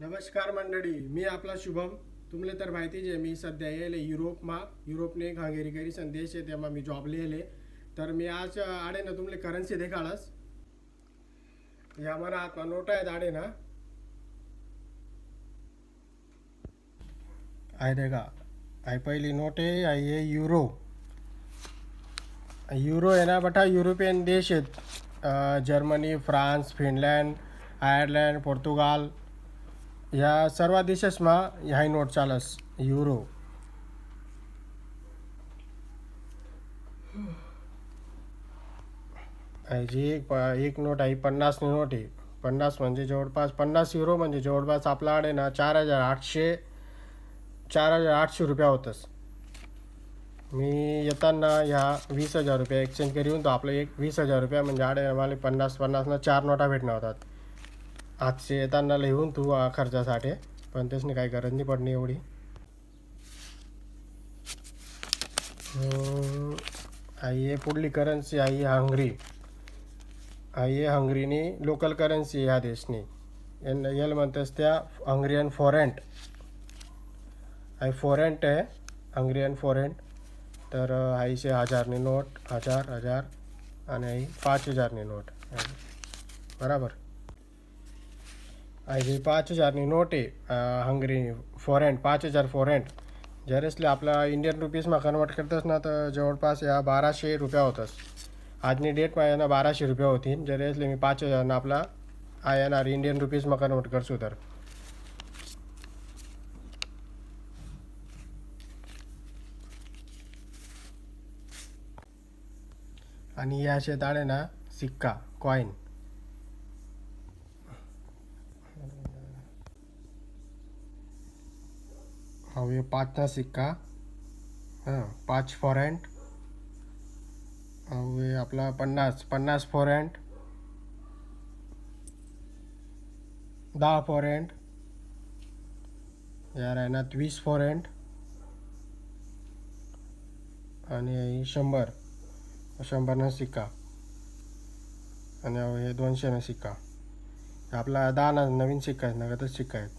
नमस्कार मंडळी, मी आपला शुभम. तुमले तर माहितीच आहे, मी सध्या येले युरोपने एक हंगेरी संदेश आहे, तेव्हा मी जॉब लिहिले. तर मी आज आडे ना तुमले करन्सी देखाडस. या मना हातमा नोट आहेत आडे ना. आय देखा, आय पहिली नोट आहे, आई आहे यूरो. यूरो आहे ना बटा, युरोपियन देश आहेत. Germany, France, Finland, Ireland, Portugal या सर्व देशमा ह्या नोट चालस युरो. जी एक नोट आहे 50 नोट आहे. 50 म्हणजे जवळपास 50 युरो म्हणजे जवळपास आपल्याकडे ना 4,800 रुपया होतस. मी येताना ह्या 20,000 रुपये एक्सचेंज करून तो आपलं एक 20,000 रुपया म्हणजे आडे मला 50-50 4 नोटा भेटणार होतात. आजचे येताना लिहून तू खर्चासाठी, पण त्यासनी काही गरज नाही पडणी एवढी. आई पुढली करन्सी आई हंगरी. आई हंगरीनी लोकल करन्सी ह्या देशनी याला म्हणतात त्या हंगरियन फॉरेंट. आई फॉरेंट आहे, हंगरियन फॉरेंट. तर आईशे 1000नी नोट, 1000 आणि आई 5000नी नोट बराबर. आई 5000नी नोट आहे हंगरी फॉरेंट, 5000 फॉरेंट. जरेसले आपला इंडियन रुपीजमा कन्वर्ट करतस ना तर जवळपास या 1200 रुपया होतस. आजनी डेटमा यांना 1200 रुपया होतील. जरेसले मी 5000 आपला येणार इंडियन रुपीजमा कन्वर्ट करसू तर. आणि या शेत आले ना सिक्का कॉईन. हे 5चा सिक्का, 5 फॉरेंट. हे आपला 50 फॉरेंट, 10 फॉरेंट. या राहणार 20 फॉरेंट आणि 100 सिक्का. आणि हे 200 सिक्का. आपला 10 नवीन सिक्का आहेत ना, का सिक्का आहेत.